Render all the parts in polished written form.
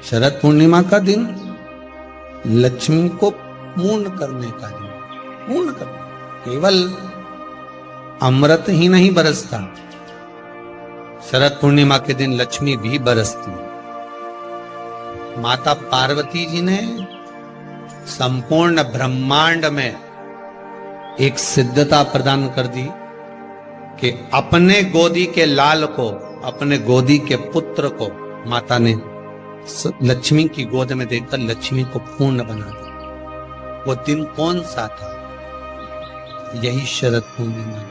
शरद पूर्णिमा का दिन लक्ष्मी को पूर्ण करने का दिन, पूर्ण करने, केवल अमृत ही नहीं बरसता, शरद पूर्णिमा के दिन लक्ष्मी भी बरसती। माता पार्वती जी ने संपूर्ण ब्रह्मांड में एक सिद्धता प्रदान कर दी कि अपने गोदी के लाल को, अपने गोदी के पुत्र को माता ने लक्ष्मी की गोद में देखकर लक्ष्मी को पूर्ण बना दिया। वो दिन कौन सा था? यही शरद पूर्णिमा,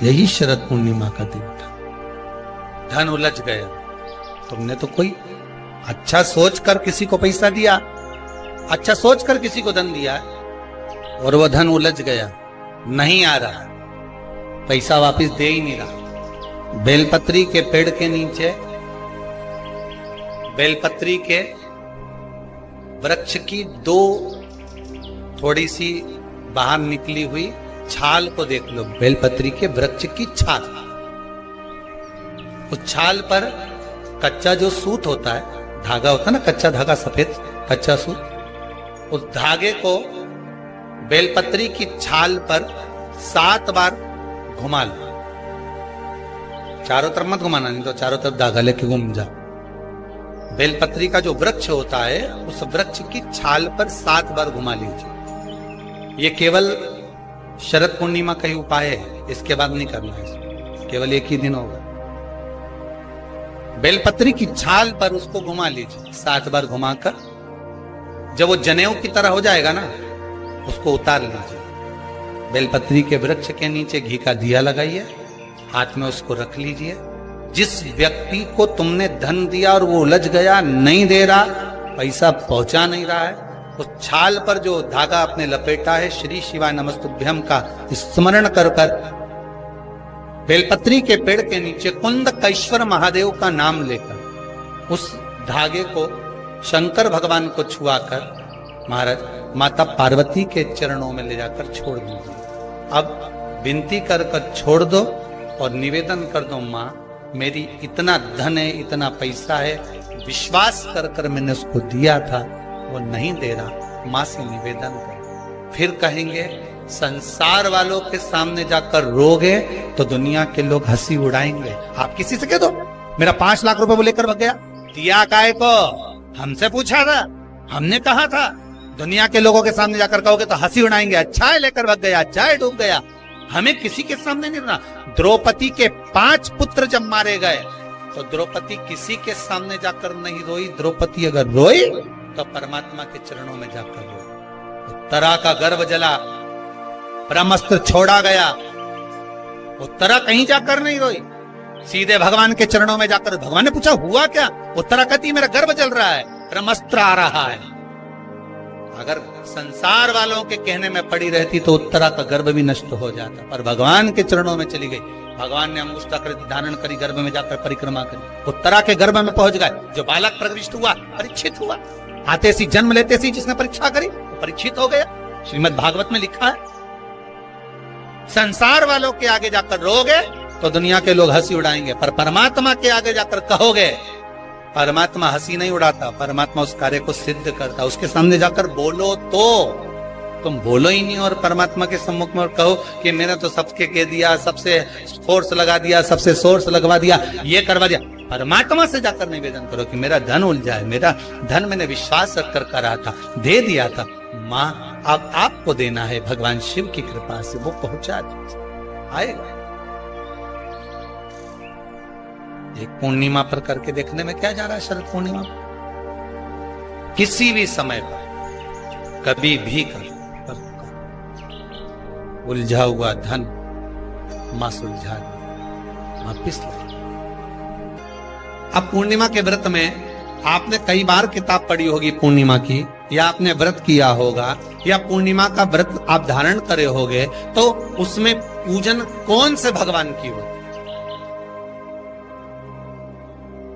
यही शरद पूर्णिमा का दिन था। धन उलझ गया, तुमने तो कोई अच्छा सोचकर किसी को पैसा दिया, अच्छा सोचकर किसी को धन दिया और वो धन उलझ गया, नहीं आ रहा, पैसा वापस दे ही नहीं रहा। बेलपत्री के पेड़ के नीचे, बेलपत्री के वृक्ष की दो थोड़ी सी बाहर निकली हुई छाल को देख लो, बेलपत्री के वृक्ष की छाल। उस छाल पर कच्चा जो सूत होता है, धागा होता है ना, कच्चा धागा, सफेद कच्चा सूत, उस धागे को बेलपत्री की छाल पर 7 बार घुमा लो। चारों तरफ मत घुमाना, नहीं तो चारों तरफ धागा लेके घूम जाओ। बेलपत्री का जो वृक्ष होता है, उस वृक्ष की छाल पर 7 बार घुमा लीजिए। ये केवल शरद पूर्णिमा का ही उपाय है, इसके बाद नहीं करना है, केवल एक ही दिन होगा। बेलपत्री की छाल पर उसको घुमा लीजिए 7 बार घुमाकर, जब वो जनेऊ की तरह हो जाएगा ना, उसको उतार लीजिए। बेलपत्री के वृक्ष के नीचे घी का दिया लगाइए, हाथ में उसको रख लीजिए। जिस व्यक्ति को तुमने धन दिया और वो उलझ गया, नहीं दे रहा, पैसा पहुंचा नहीं रहा है, उस छाल पर जो धागा अपने लपेटा है, श्री शिवाय नमस्तुभ्यम का स्मरण कर कर बेलपत्री के पेड़ के नीचे कुंदकेश्वर महादेव का नाम लेकर उस धागे को शंकर भगवान को छुआकर महाराज माता पार्वती के चरणों में ले जाकर छोड़ दीजिए। अब विनती कर कर छोड़ दो और निवेदन कर दो, माँ मेरी इतना धन है, इतना पैसा है, विश्वास कर कर मैंने उसको दिया था, वो नहीं दे रहा, माँ से निवेदन कर। फिर कहेंगे संसार वालों के सामने जाकर रोगे तो दुनिया के लोग हंसी उड़ाएंगे। आप किसी से कह दो मेरा 5 लाख रुपए वो लेकर भाग गया, दिया काय को? हमसे पूछा था, हमने कहा था। दुनिया के लोगों के सामने जाकर कहोगे तो हंसी उड़ाएंगे, अच्छा है लेकर भाग गया, अच्छा है डूब गया। हमें किसी के सामने नहीं रहना। द्रौपदी के 5 पुत्र जब मारे गए तो द्रौपदी किसी के सामने जाकर नहीं रोई। द्रौपदी अगर रोई तो परमात्मा के चरणों में जाकर रोई। उत्तरा का गर्भ जला, ब्रह्मास्त्र छोड़ा गया, उत्तरा कहीं जाकर नहीं रोई, सीधे भगवान के चरणों में जाकर। भगवान ने पूछा हुआ क्या? उत्तरा कहती मेरा गर्भ जल रहा है, ब्रह्मास्त्र आ रहा है। अगर संसार वालों के कहने में पड़ी रहती तो उत्तरा का गर्भ भी नष्ट हो जाता, पर भगवान के चरणों में चली गई। भगवान ने अंगुष्ठाकृति धारण करी, गर्भ में जाकर परिक्रमा करी, उत्तरा के गर्भ में पहुंच गए। जो बालक प्रविष्ट हुआ परीक्षित हुआ, आते सी जन्म लेते सी जिसने परीक्षा करी वो परीक्षित हो गया। श्रीमद् भागवत में लिखा है संसार वालों के आगे जाकर रोगे तो दुनिया के लोग हंसी उड़ाएंगे, पर परमात्मा के आगे जाकर कहोगे, परमात्मा हंसी नहीं उड़ाता, परमात्मा उस कार्य को सिद्ध करता। उसके सामने जाकर बोलो तो तुम बोलो ही नहीं और परमात्मा के सम्मुख में और कहो कि मैंने तो सबके कह दिया, सबसे फोर्स लगा दिया, सबसे सोर्स लगवा दिया, ये करवा दिया। परमात्मा से जाकर निवेदन करो कि मेरा धन उलझा है, मेरा धन मैंने विश्वास रखकर करा था, दे दिया था, माँ अब आपको देना है, भगवान शिव की कृपा से वो पहुंचा आएगा। एक पूर्णिमा पर करके देखने में क्या जा रहा है? शरद पूर्णिमा पर किसी भी समय पर कभी भी कर, उलझा हुआ धन मां सुलझा वापिस ला। अब पूर्णिमा के व्रत में आपने कई बार किताब पढ़ी होगी पूर्णिमा की, या आपने व्रत किया होगा, या पूर्णिमा का व्रत आप धारण करे होगे, तो उसमें पूजन कौन से भगवान की होती?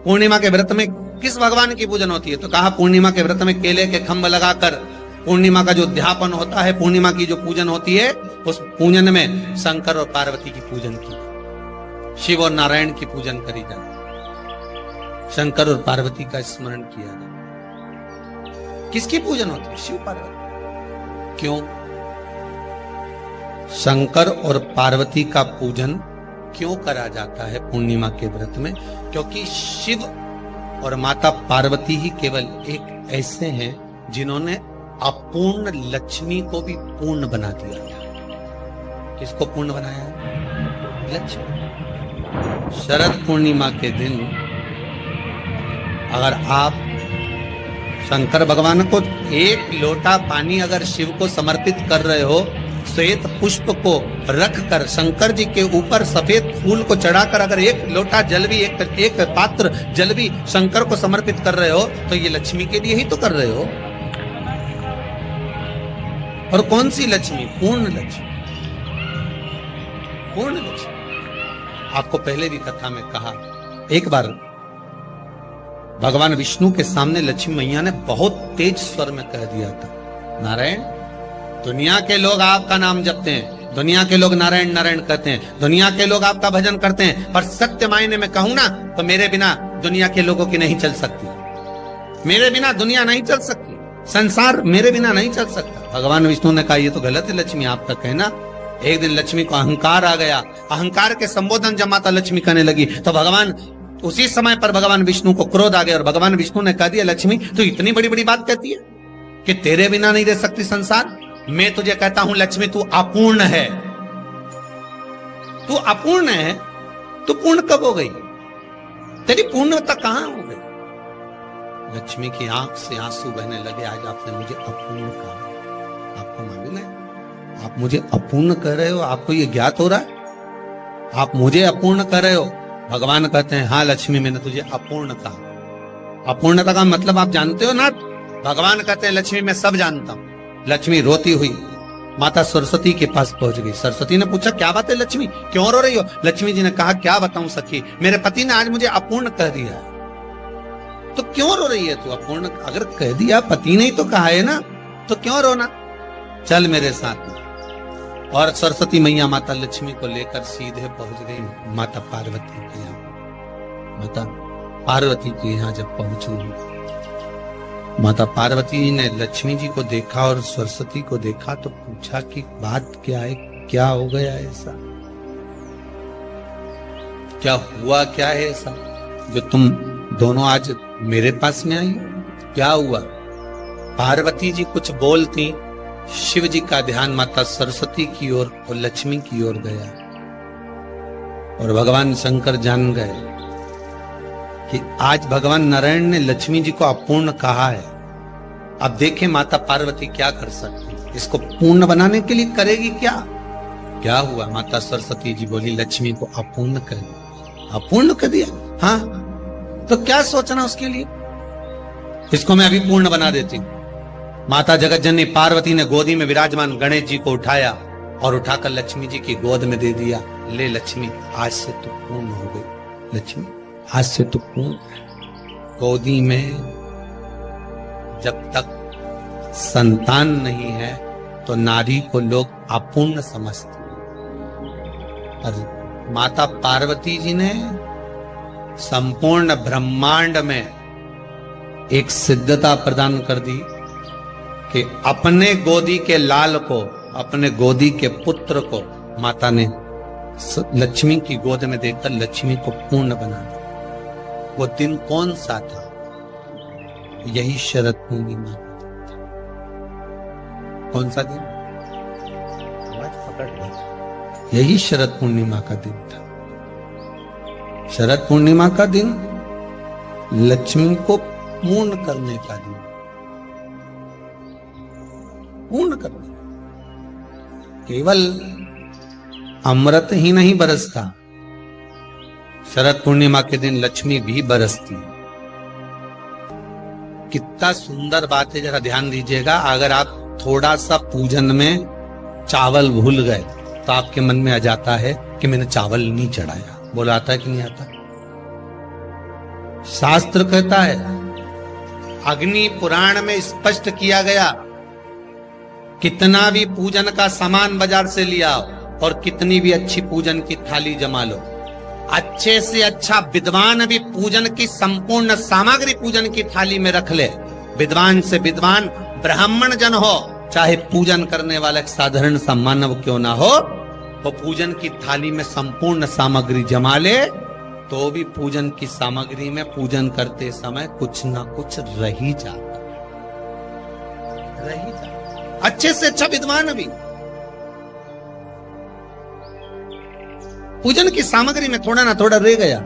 पूर्णिमा के व्रत में किस भगवान की पूजन होती है? तो कहा पूर्णिमा के व्रत में केले के खंभ लगाकर पूर्णिमा का जो अध्यापन होता है, पूर्णिमा की जो पूजन होती है, उस पूजन में शंकर और पार्वती की पूजन की, शिव और नारायण की पूजन करी जाती। शंकर और पार्वती का स्मरण किया जाए। किसकी पूजन होती है? शिव पार्वती। क्यों? शंकर और पार्वती का पूजन क्यों करा जाता है पूर्णिमा के व्रत में? क्योंकि शिव और माता पार्वती ही केवल एक ऐसे हैं जिन्होंने अपूर्ण लक्ष्मी को भी पूर्ण बना दिया। किसको पूर्ण बनाया? लक्ष्मी। शरद पूर्णिमा के दिन अगर आप शंकर भगवान को एक लोटा पानी अगर शिव को समर्पित कर रहे हो, श्वेत पुष्प को रख कर शंकर जी के ऊपर सफेद फूल को चढ़ाकर अगर एक लोटा जल भी एक पात्र जल भी शंकर को समर्पित कर रहे हो, तो ये लक्ष्मी के लिए ही तो कर रहे हो। और कौन सी लक्ष्मी? पूर्ण लक्ष्मी। पूर्ण लक्ष्मी। आपको पहले भी कथा में कहा, एक बार भगवान विष्णु के सामने लक्ष्मी मैया ने बहुत तेज स्वर में कह दिया था, नारायण, दुनिया के लोग आपका नाम जपते हैं, दुनिया के लोग नारायण नारायण कहते हैं, दुनिया के लोग आपका भजन करते हैं, पर सत्य मायने में कहूं ना तो मेरे बिना दुनिया के लोगों की नहीं चल सकती। मेरे बिना दुनिया नहीं चल सकती, संसार मेरे बिना नहीं चल सकता। भगवान विष्णु ने कहा, ये तो गलत है लक्ष्मी आपका कहना। एक दिन लक्ष्मी को अहंकार आ गया। अहंकार के संबोधन जब माता लक्ष्मी करने लगी तो भगवान उसी समय पर भगवान विष्णु को क्रोध आ गया और भगवान विष्णु ने कह दिया, लक्ष्मी तू इतनी बड़ी बड़ी बात कहती है कि तेरे बिना नहीं रह सकती संसार। मैं तुझे कहता हूं लक्ष्मी, तू अपूर्ण है। तू अपूर्ण है, तू पूर्ण कब हो गई? तेरी पूर्णता कहां हो गई? लक्ष्मी की आंख से आंसू बहने लगे। आज आपने मुझे अपूर्ण कहा। आपको मालूम है आप मुझे अपूर्ण कह रहे हो? आपको ये ज्ञात हो रहा है आप मुझे अपूर्ण कह रहे हो? भगवान कहते हैं, हाँ लक्ष्मी, मैंने तुझे अपूर्ण कहा। अपूर्णता का मतलब आप जानते हो ना? भगवान कहते हैं, लक्ष्मी मैं सब जानता हूं। लक्ष्मी रोती हुई माता सरस्वती के पास पहुंच गई। सरस्वती ने पूछा, क्या बात है लक्ष्मी, क्यों रो रही हो? लक्ष्मी जी ने कहा, क्या बताऊं सखी, मेरे पति ने आज मुझे अपूर्ण कह दिया। तो क्यों रो रही है तू? अपूर्ण अगर कह दिया, पति ने ही तो कहा है ना, तो क्यों रोना? चल मेरे साथ। और सरस्वती मैया माता लक्ष्मी को लेकर सीधे पहुंच गई माता पार्वती के यहाँ। माता पार्वती के यहाँ जब पहुंची, माता पार्वती जी ने लक्ष्मी जी को देखा और सरस्वती को देखा तो पूछा कि बात क्या है, क्या हो गया ऐसा, क्या हुआ, क्या है ऐसा जो तुम दोनों आज मेरे पास में आई? क्या हुआ? पार्वती जी कुछ बोलती, शिव जी का ध्यान माता सरस्वती की ओर और लक्ष्मी की ओर गया और भगवान शंकर जान गए कि आज भगवान नारायण ने लक्ष्मी जी को अपूर्ण कहा है। अब देखें माता पार्वती क्या कर सकती, इसको पूर्ण बनाने के लिए करेगी क्या? क्या हुआ? माता सरस्वती जी बोली, लक्ष्मी को अपूर्ण कर दिया। अपूर्ण कर दिया? हाँ, तो क्या सोचना उसके लिए, इसको मैं अभी पूर्ण बना देती हूं। माता जगत जननी पार्वती ने गोदी में विराजमान गणेश जी को उठाया और उठाकर लक्ष्मी जी की गोद में दे दिया। ले लक्ष्मी, आज से तू पूर्ण हो गई। लक्ष्मी, आज से तू पूर्ण। गोदी में जब तक संतान नहीं है तो नारी को लोग अपूर्ण समझते हैं। और माता पार्वती जी ने संपूर्ण ब्रह्मांड में एक सिद्धता प्रदान कर दी कि अपने गोदी के लाल को, अपने गोदी के पुत्र को माता ने लक्ष्मी की गोद में देकर लक्ष्मी को पूर्ण बना दिया। वो दिन कौन सा था? यही शरद पूर्णिमा। कौन सा दिन? पकड़ लो। यही शरद पूर्णिमा का दिन था। शरद पूर्णिमा का दिन लक्ष्मी को पूर्ण करने का दिन, पूर्ण करने। केवल अमृत ही नहीं बरसता, शरद पूर्णिमा के दिन लक्ष्मी भी बरसती। कितना सुंदर बात है, जरा ध्यान दीजिएगा। अगर आप थोड़ा सा पूजन में चावल भूल गए तो आपके मन में आ जाता है कि मैंने चावल नहीं चढ़ाया। बोला आता है कि नहीं आता? शास्त्र कहता है, अग्नि पुराण में स्पष्ट किया गया, कितना भी पूजन का सामान बाजार से लिया और कितनी भी अच्छी पूजन की थाली जमा लो, अच्छे से अच्छा विद्वान भी पूजन की संपूर्ण सामग्री पूजन की थाली में रख ले। विद्वान से विद्वान ब्राह्मण जन हो, चाहे पूजन करने वाला एक साधारण सा मानव क्यों ना हो, वो पूजन की थाली में संपूर्ण सामग्री जमा ले, तो भी पूजन की सामग्री में पूजन करते समय कुछ ना कुछ रह ही जाता। अच्छे से अच्छा विद्वान भी पूजन की सामग्री में थोड़ा ना थोड़ा रह गया।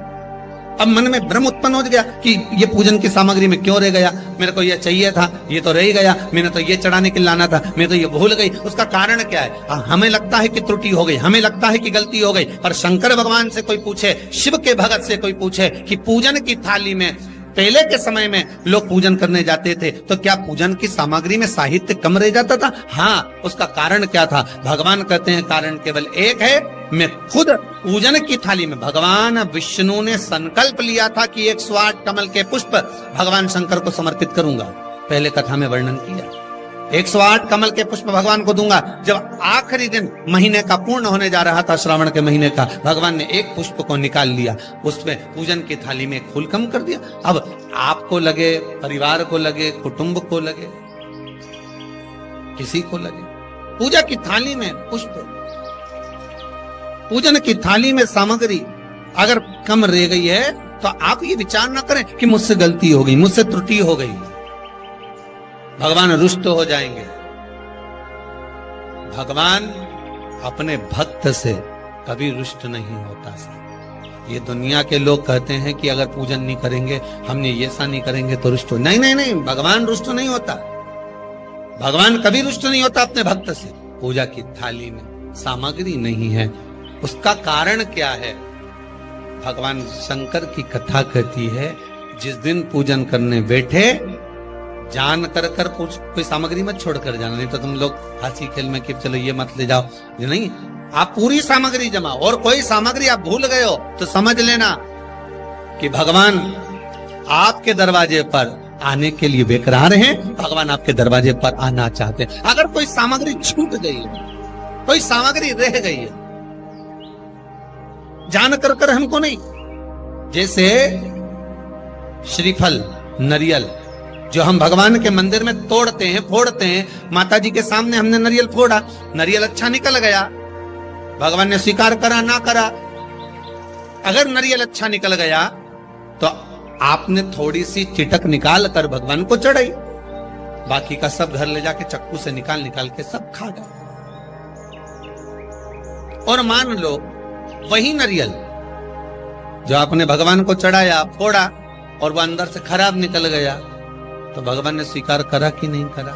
अब मन में भ्रम उत्पन्न हो गया कि ये पूजन की सामग्री में क्यों रह गया, मेरे को ये चाहिए था, ये तो रह गया, मैंने तो ये चढ़ाने के लिए लाना था, मैं तो ये भूल गई। उसका कारण क्या है? हमें लगता है कि त्रुटि हो गई, हमें लगता है कि गलती हो गई, पर शंकर भगवान से कोई पूछे, शिव के भगत से कोई पूछे कि पूजन की थाली में पहले के समय में लोग पूजन करने जाते थे तो क्या पूजन की सामग्री में साहित्य कम रह जाता था? हाँ, उसका कारण क्या था? भगवान कहते हैं कारण केवल एक है। मैं खुद पूजन की थाली में, भगवान विष्णु ने संकल्प लिया था कि 108 कमल के पुष्प भगवान शंकर को समर्पित करूंगा। पहले कथा में वर्णन किया, 108 कमल के पुष्प भगवान को दूंगा। जब आखिरी दिन महीने का पूर्ण होने जा रहा था, श्रावण के महीने का, भगवान ने एक पुष्प को निकाल लिया, उसमें पूजन की थाली में फूल कम कर दिया। अब आपको लगे, परिवार को लगे, कुटुंब को लगे, किसी को लगे, पूजा की थाली में पुष्प, पूजन की थाली में सामग्री अगर कम रह गई है तो आप ये विचार ना करें कि मुझसे गलती हो गई, मुझसे त्रुटि हो गई, भगवान रुष्ट हो जाएंगे। भगवान अपने भक्त से कभी रुष्ट नहीं होता। ये दुनिया के लोग कहते हैं कि अगर पूजन नहीं करेंगे, हमने ये ऐसा नहीं करेंगे तो रुष्ट हो। नहीं नहीं नहीं, भगवान रुष्ट नहीं होता। भगवान कभी रुष्ट नहीं होता अपने भक्त से। पूजा की थाली में सामग्री नहीं है, उसका कारण क्या है? भगवान शंकर की कथा कहती है, जिस दिन पूजन करने बैठे जान कर कोई सामग्री मत छोड़ कर जाना, नहीं तो तुम लोग हंसी खेल में कि चलो ये मत ले जाओ, नहीं, आप पूरी सामग्री जमा, और कोई सामग्री आप भूल गए हो तो समझ लेना कि भगवान आपके दरवाजे पर आने के लिए बेकरार हैं, भगवान आपके दरवाजे पर आना चाहते हैं। अगर कोई सामग्री छूट गई है, कोई सामग्री रह गई है, जान कर हमको नहीं, जैसे श्रीफल, नरियल जो हम भगवान के मंदिर में तोड़ते हैं, फोड़ते हैं, माता जी के सामने हमने नरियल फोड़ा, नरियल अच्छा निकल गया, भगवान ने स्वीकार करा ना करा। अगर नरियल अच्छा निकल गया तो आपने थोड़ी सी चिटक निकाल कर भगवान को चढ़ाई, बाकी का सब घर ले जाके चक्कू से निकाल निकाल के सब खा गए। और मान लो वही नरियल जो आपने भगवान को चढ़ाया, फोड़ा, और वह अंदर से खराब निकल गया, तो भगवान ने स्वीकार करा कि नहीं करा?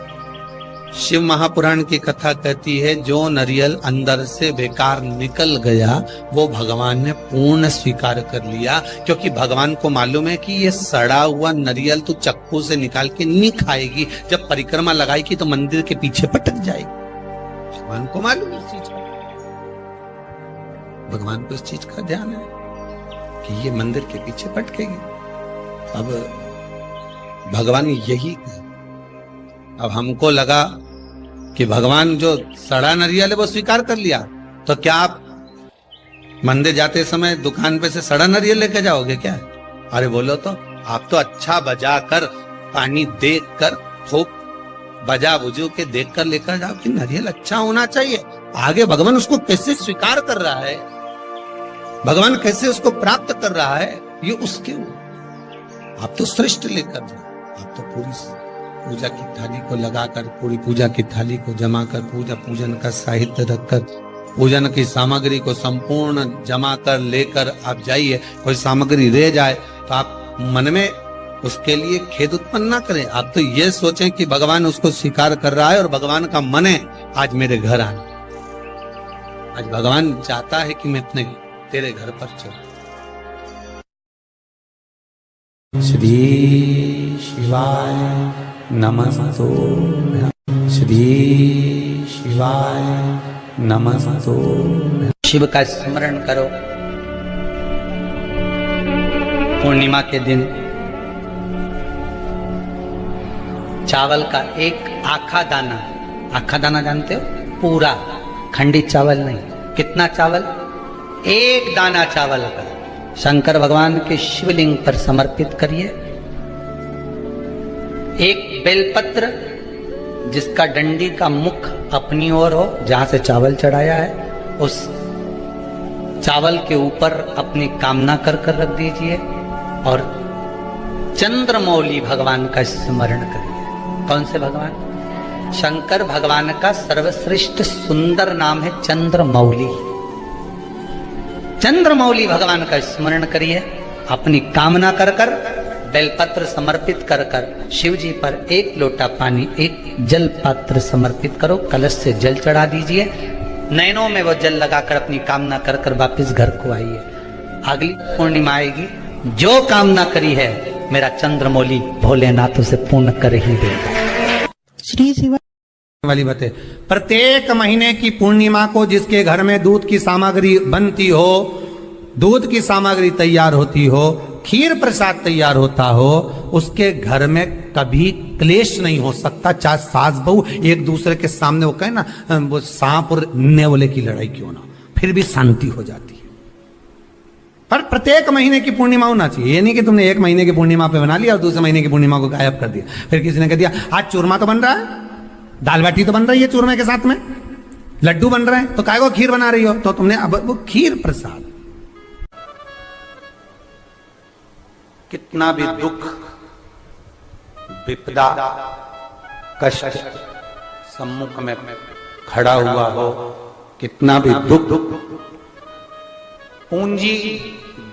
शिव महापुराण की कथा कहती है, जो नरियल अंदर से बेकार निकल गया वो भगवान ने पूर्ण स्वीकार कर लिया, क्योंकि भगवान को मालूम है कि ये सड़ा हुआ नरियल तू चक्कू से निकाल के नहीं खाएगी, जब परिक्रमा लगाएगी तो मंदिर के पीछे पटक जाएगी। भगवान को मालूम इस चीज का, भगवान को इस चीज का ध्यान है कि ये मंदिर के पीछे पटकेगी। अब भगवान यही, अब हमको लगा कि भगवान जो सड़ा नरियल है वो स्वीकार कर लिया, तो क्या आप मंदिर जाते समय दुकान पे से सड़ा नरियल लेके जाओगे क्या? अरे बोलो तो, आप तो अच्छा बजा कर, पानी देख कर, खूब बजा बुझू के देख कर लेकर जाओ कि नरियल अच्छा होना चाहिए। आगे भगवान उसको कैसे स्वीकार कर रहा है, भगवान कैसे उसको प्राप्त कर रहा है, ये उसके, आप तो श्रेष्ठ लेकर जाओ। आप तो पूरी पूजा की थाली को लगाकर, पूरी पूजा की थाली को जमा कर, पूजन का साहित्य रखकर, पूजन की सामग्री को संपूर्ण जमा कर लेकर आप जाइए। कोई सामग्री रह जाए तो आप मन में उसके लिए खेद उत्पन्न ना करें, आप तो ये सोचें कि भगवान उसको स्वीकार कर रहा है और भगवान का मन है आज मेरे घर आना, आज भगवान चाहता है कि मैं अपने तेरे घर पर चलूं। श्री शिवाय नमस्तो, श्री शिवाय नमस्तो। शिव का स्मरण करो। पूर्णिमा के दिन चावल का एक आखा दाना जानते हो? पूरा, खंडित चावल नहीं। कितना चावल? एक दाना चावल का शंकर भगवान के शिवलिंग पर समर्पित करिए। एक बेलपत्र जिसका डंडी का मुख अपनी ओर हो, जहां से चावल चढ़ाया है, उस चावल के ऊपर अपनी कामना कर रख दीजिए और चंद्रमौली भगवान का स्मरण करिए। कौन से भगवान? शंकर भगवान का सर्वश्रेष्ठ सुंदर नाम है चंद्रमौली। चंद्रमौली भगवान का स्मरण करिए, अपनी कामना कर बेलपत्र समर्पित कर शिव जी पर एक लोटा पानी, एक जल पात्र समर्पित करो, कलश से जल चढ़ा दीजिए, नैनों में वो जल लगाकर अपनी कामना कर वापिस घर को आइए। अगली पूर्णिमा आएगी, जो कामना करी है मेरा चंद्रमौली भोलेनाथ उसे पूर्ण कर ही देगा। श्री शिव वाली बात है। प्रत्येक महीने की पूर्णिमा को जिसके घर में दूध की सामग्री बनती हो, दूध की सामग्री तैयार होती हो, खीर प्रसाद तैयार होता हो, उसके घर में कभी क्लेश नहीं हो सकता। चाहे सास बहू एक दूसरे के सामने वो कहे ना, वो सांप और नेवले की लड़ाई क्यों ना, फिर भी शांति हो जाती है। पर प्रत्येक महीने की पूर्णिमा होना चाहिए। ये नहीं कि तुमने एक महीने की पूर्णिमा पे बना लिया और दूसरे महीने की पूर्णिमा को गायब कर दिया। फिर किसी ने कह दिया आज चूरमा तो बन रहा है, दाल बाटी तो बन रही है चूरमे के साथ में, लड्डू बन रहे हैं, तो काय को खीर बना रही हो? तो तुमने अब वो खीर प्रसाद, कितना भी दुख विपदा कष्ट सम्मुख में खड़ा हुआ हो, कितना भी दुख, पूंजी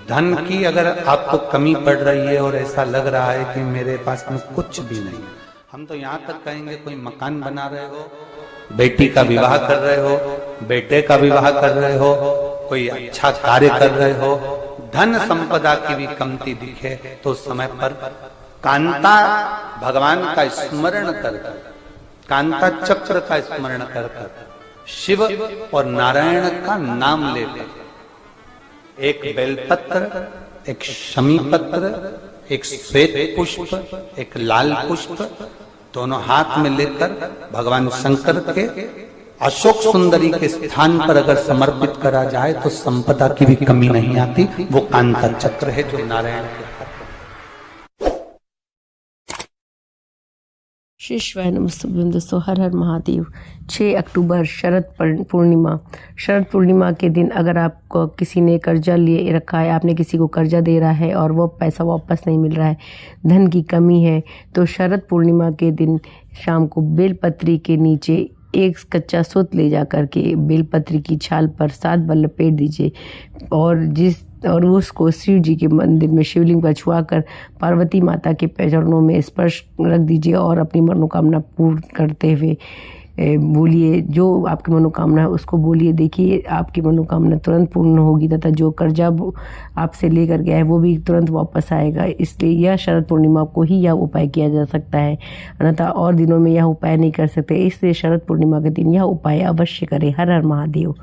धन की अगर आपको कमी पड़ रही है और ऐसा लग रहा है कि मेरे पास में कुछ भी नहीं, हम तो यहां तक कहेंगे कोई मकान बना रहे हो, बेटी का विवाह कर रहे हो, बेटे का विवाह कर रहे हो, कोई अच्छा कार्य कर रहे हो, धन संपदा की भी कमती दिखे तो समय पर कांता भगवान का स्मरण कर, कांता चक्र का स्मरण कर, शिव और नारायण का नाम लेकर, एक बेलपत्र, एक शमी पत्र, एक श्वेत पुष्प, एक लाल पुष्प, दोनों हाथ में लेकर भगवान शंकर के अशोक सुंदरी के स्थान पर अगर समर्पित करा जाए तो संपदा की भी कमी नहीं आती। वो कांता चक्र है जो नारायण के हाथ में। श्री शिवाय नमस्तुभ्यं। दोस्तों, हर हर महादेव। 6 अक्टूबर शरद पूर्णिमा। शरद पूर्णिमा के दिन अगर आपको किसी ने कर्जा लिए रखा है, आपने किसी को कर्जा दे रहा है और वो पैसा वापस नहीं मिल रहा है, धन की कमी है, तो शरद पूर्णिमा के दिन शाम को बेलपत्री के नीचे एक कच्चा सूत ले जा कर के बेलपत्री की छाल पर 7 बार लपेट दीजिए और उसको शिव जी के मंदिर में शिवलिंग पर छुआकर पार्वती माता के चरणों में स्पर्श रख दीजिए और अपनी मनोकामना पूर्ण करते हुए बोलिए, जो आपकी मनोकामना है उसको बोलिए। देखिए आपकी मनोकामना तुरंत पूर्ण होगी तथा जो कर्जा आपसे लेकर गया है वो भी तुरंत वापस आएगा। इसलिए यह शरद पूर्णिमा को ही यह उपाय किया जा सकता है, अन्यथा और दिनों में यह उपाय नहीं कर सकते। इसलिए शरद पूर्णिमा के दिन यह उपाय अवश्य करें। हर हर महादेव।